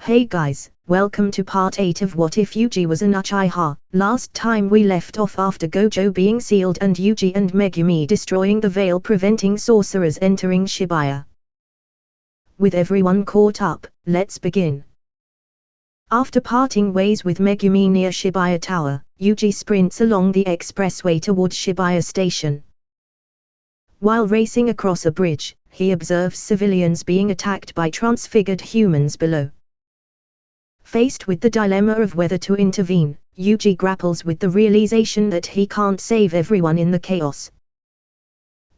Hey guys, welcome to part 8 of What If Yuji Was an Uchiha. Last time we left off after Gojo being sealed and Yuji and Megumi destroying the veil, preventing sorcerers entering Shibuya. With everyone caught up, let's begin. After parting ways with Megumi near Shibuya Tower, Yuji sprints along the expressway towards Shibuya Station. While racing across a bridge, he observes civilians being attacked by transfigured humans below. Faced with the dilemma of whether to intervene, Yuji grapples with the realization that he can't save everyone in the chaos.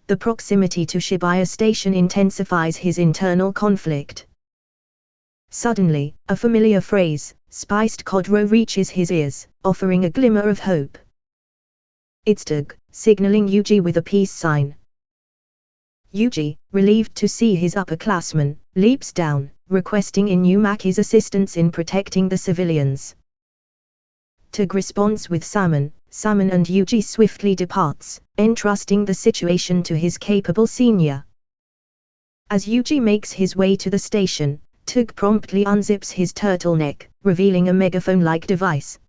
The proximity to Shibuya Station intensifies his internal conflict. Suddenly, a familiar phrase, "spiced Kodro," reaches his ears, offering a glimmer of hope. It's Toge, signaling Yuji with a peace sign. Yuji, relieved to see his upperclassman, leaps down, requesting Inumaki's assistance in protecting the civilians. Toge responds with summon, and Yuji swiftly departs, entrusting the situation to his capable senior. As Yuji makes his way to the station, Toge promptly unzips his turtleneck, revealing a megaphone-like device.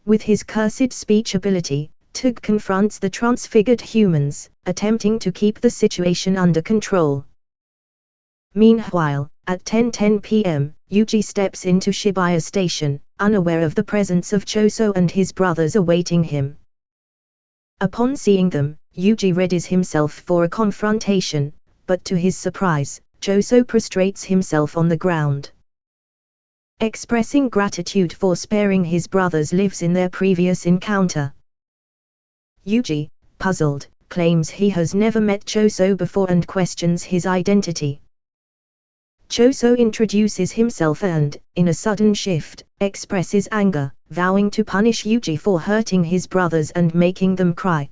With his cursed speech ability, Toge confronts the transfigured humans, attempting to keep the situation under control. Meanwhile, at 10:10 p.m., Yuji steps into Shibuya Station, unaware of the presence of Choso and his brothers awaiting him. Upon seeing them, Yuji readies himself for a confrontation, but to his surprise, Choso prostrates himself on the ground. Expressing gratitude for sparing his brothers' lives in their previous encounter. Yuji, puzzled, claims he has never met Choso before and questions his identity. Choso introduces himself and, in a sudden shift, expresses anger, vowing to punish Yuji for hurting his brothers and making them cry.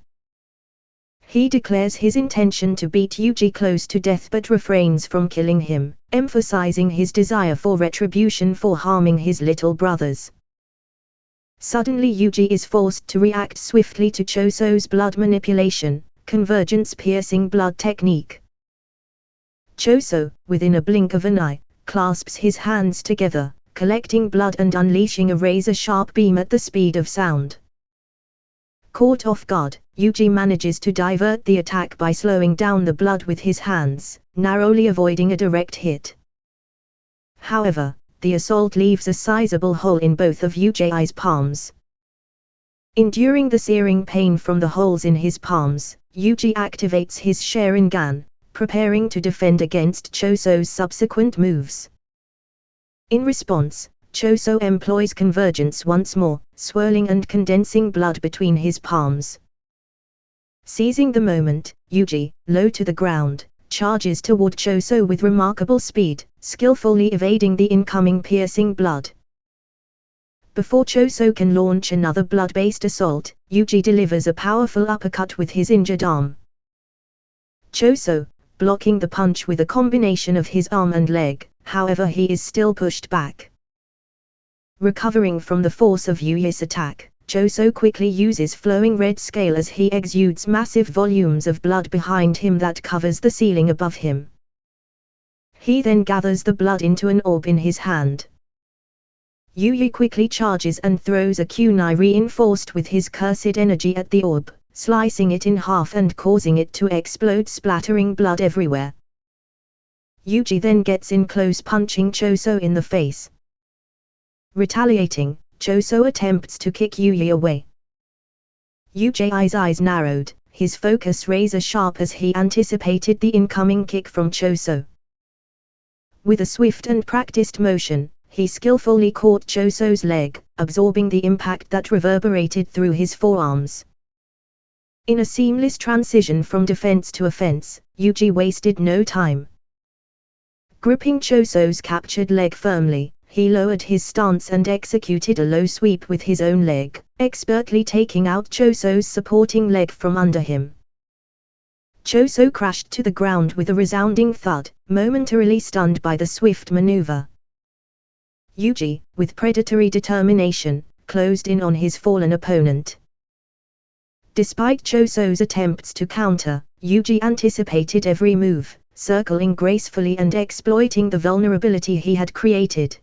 He declares his intention to beat Yuji close to death but refrains from killing him, emphasizing his desire for retribution for harming his little brothers. Suddenly Yuji is forced to react swiftly to Choso's blood manipulation, convergence-piercing blood technique. Choso, within a blink of an eye, clasps his hands together, collecting blood and unleashing a razor-sharp beam at the speed of sound. Caught off guard, Yuji manages to divert the attack by slowing down the blood with his hands, narrowly avoiding a direct hit. However, the assault leaves a sizable hole in both of Yuji's palms. Enduring the searing pain from the holes in his palms, Yuji activates his Sharingan, preparing to defend against Choso's subsequent moves. In response, Choso employs convergence once more, swirling and condensing blood between his palms. Seizing the moment, Yuji, low to the ground, charges toward Choso with remarkable speed, skillfully evading the incoming piercing blood. Before Choso can launch another blood-based assault, Yuji delivers a powerful uppercut with his injured arm. Choso, blocking the punch with a combination of his arm and leg, however he is still pushed back. Recovering from the force of Yuji's attack, Choso quickly uses flowing red scale as he exudes massive volumes of blood behind him that covers the ceiling above him. He then gathers the blood into an orb in his hand. Yuji quickly charges and throws a kunai reinforced with his cursed energy at the orb, slicing it in half and causing it to explode, splattering blood everywhere. Yuji then gets in close, punching Choso in the face. Retaliating, Choso attempts to kick Yuji away. Yuji's eyes narrowed, his focus razor sharp as he anticipated the incoming kick from Choso. With a swift and practiced motion, he skillfully caught Choso's leg, absorbing the impact that reverberated through his forearms. In a seamless transition from defense to offense, Yuji wasted no time. Gripping Choso's captured leg firmly, he lowered his stance and executed a low sweep with his own leg, expertly taking out Choso's supporting leg from under him. Choso crashed to the ground with a resounding thud, momentarily stunned by the swift maneuver. Yuji, with predatory determination, closed in on his fallen opponent. Despite Choso's attempts to counter, Yuji anticipated every move, circling gracefully and exploiting the vulnerability he had created.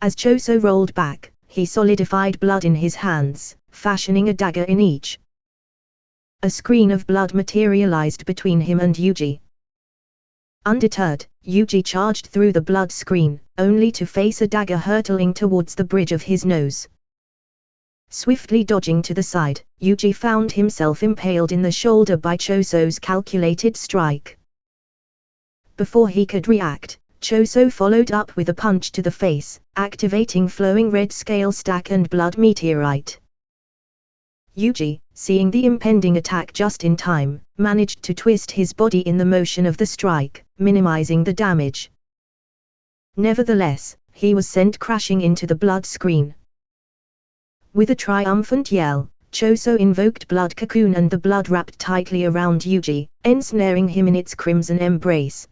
As Choso rolled back, he solidified blood in his hands, fashioning a dagger in each. A screen of blood materialized between him and Yuji. Undeterred, Yuji charged through the blood screen, only to face a dagger hurtling towards the bridge of his nose. Swiftly dodging to the side, Yuji found himself impaled in the shoulder by Choso's calculated strike. Before he could react, Choso followed up with a punch to the face, activating flowing red scale stack and blood meteorite. Yuji, seeing the impending attack just in time, managed to twist his body in the motion of the strike, minimizing the damage. Nevertheless, he was sent crashing into the blood screen. With a triumphant yell, Choso invoked Blood Cocoon and the blood wrapped tightly around Yuji, ensnaring him in its crimson embrace.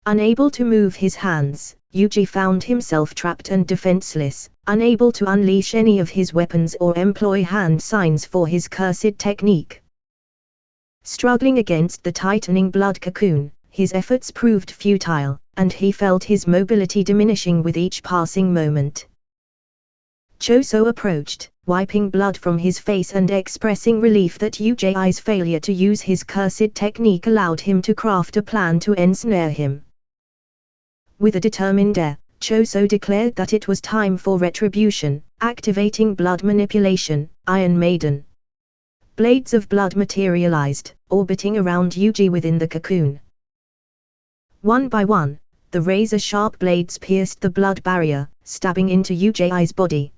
Unable to move his hands, Yuji found himself trapped and defenseless, unable to unleash any of his weapons or employ hand signs for his cursed technique. Struggling against the tightening blood cocoon, his efforts proved futile, and he felt his mobility diminishing with each passing moment. Choso approached, wiping blood from his face and expressing relief that Yuji's failure to use his cursed technique allowed him to craft a plan to ensnare him. With a determined air, Choso declared that it was time for retribution, activating blood manipulation, Iron Maiden. Blades of blood materialized, orbiting around Yuji within the cocoon. One by one, the razor-sharp blades pierced the blood barrier, stabbing into Yuji's body.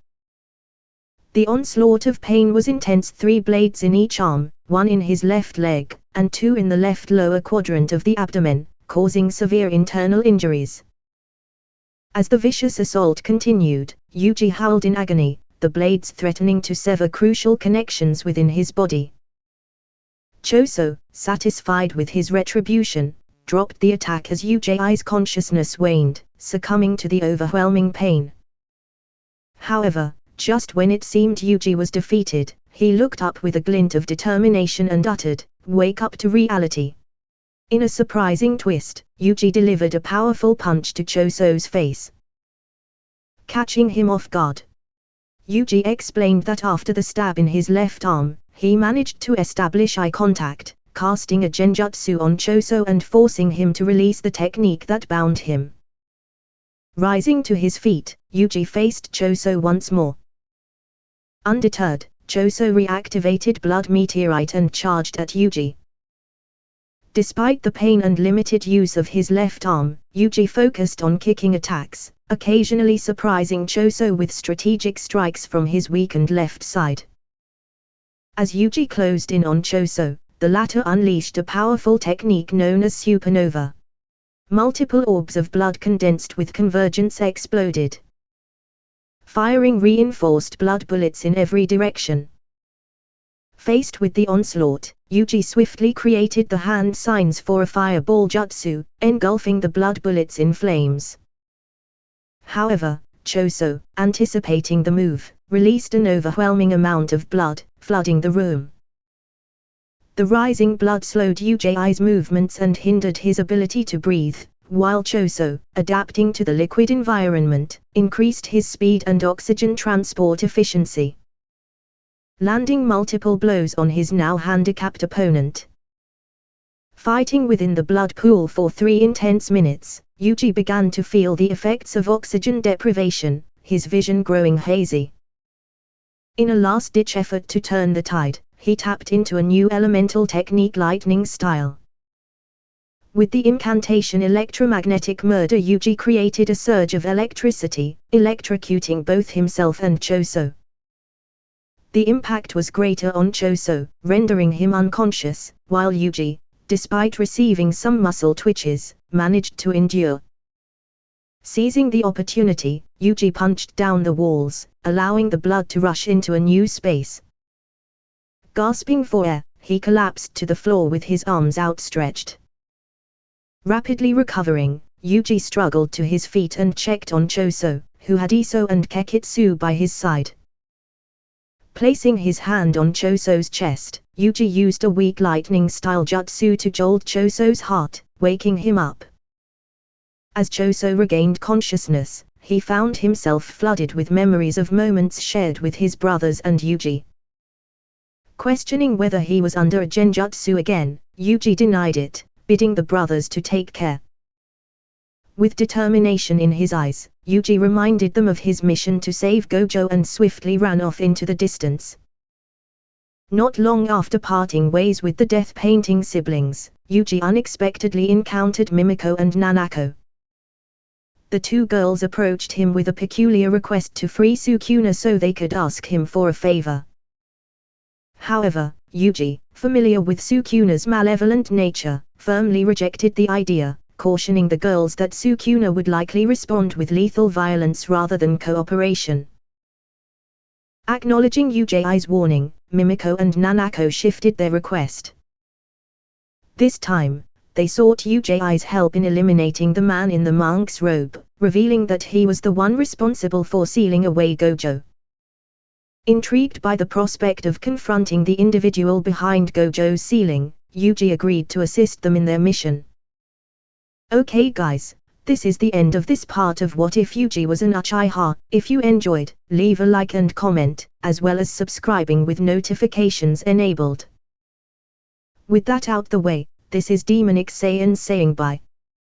The onslaught of pain was intense. 3 blades in each arm, 1 in his left leg, and 2 in the left lower quadrant of the abdomen, causing severe internal injuries. As the vicious assault continued, Yuji howled in agony, the blades threatening to sever crucial connections within his body. Choso, satisfied with his retribution, dropped the attack as Yuji's consciousness waned, succumbing to the overwhelming pain. However, just when it seemed Yuji was defeated, he looked up with a glint of determination and uttered, "Wake up to reality." In a surprising twist, Yuji delivered a powerful punch to Choso's face, catching him off guard. Yuji explained that after the stab in his left arm, he managed to establish eye contact, casting a genjutsu on Choso and forcing him to release the technique that bound him. Rising to his feet, Yuji faced Choso once more. Undeterred, Choso reactivated Blood Meteorite and charged at Yuji. Despite the pain and limited use of his left arm, Yuji focused on kicking attacks, occasionally surprising Choso with strategic strikes from his weakened left side. As Yuji closed in on Choso, the latter unleashed a powerful technique known as supernova. Multiple orbs of blood condensed with convergence exploded, firing reinforced blood bullets in every direction. Faced with the onslaught, Yuji swiftly created the hand signs for a fireball jutsu, engulfing the blood bullets in flames. However, Choso, anticipating the move, released an overwhelming amount of blood, flooding the room. The rising blood slowed Yuji's movements and hindered his ability to breathe, while Choso, adapting to the liquid environment, increased his speed and oxygen transport efficiency, landing multiple blows on his now handicapped opponent. Fighting within the blood pool for 3 intense minutes, Yuji began to feel the effects of oxygen deprivation, his vision growing hazy. In a last-ditch effort to turn the tide, he tapped into a new elemental technique, lightning style. With the incantation Electromagnetic Murder, Yuji created a surge of electricity, electrocuting both himself and Choso. The impact was greater on Choso, rendering him unconscious, while Yuji, despite receiving some muscle twitches, managed to endure. Seizing the opportunity, Yuji punched down the walls, allowing the blood to rush into a new space. Gasping for air, he collapsed to the floor with his arms outstretched. Rapidly recovering, Yuji struggled to his feet and checked on Choso, who had Iso and Kekitsu by his side. Placing his hand on Choso's chest, Yuji used a weak lightning-style jutsu to jolt Choso's heart, waking him up. As Choso regained consciousness, he found himself flooded with memories of moments shared with his brothers and Yuji. Questioning whether he was under a genjutsu again, Yuji denied it, bidding the brothers to take care. With determination in his eyes, Yuji reminded them of his mission to save Gojo and swiftly ran off into the distance. Not long after parting ways with the death-painting siblings, Yuji unexpectedly encountered Mimiko and Nanako. The two girls approached him with a peculiar request to free Sukuna so they could ask him for a favor. However, Yuji, familiar with Sukuna's malevolent nature, firmly rejected the idea, cautioning the girls that Sukuna would likely respond with lethal violence rather than cooperation. Acknowledging Yuji's warning, Mimiko and Nanako shifted their request. This time, they sought Yuji's help in eliminating the man in the monk's robe, revealing that he was the one responsible for sealing away Gojo. Intrigued by the prospect of confronting the individual behind Gojo's sealing, Yuji agreed to assist them in their mission. Okay guys, this is the end of this part of What If Yuji Was an Uchiha. If you enjoyed, leave a like and comment, as well as subscribing with notifications enabled. With that out the way, this is Demonic Saiyan saying bye.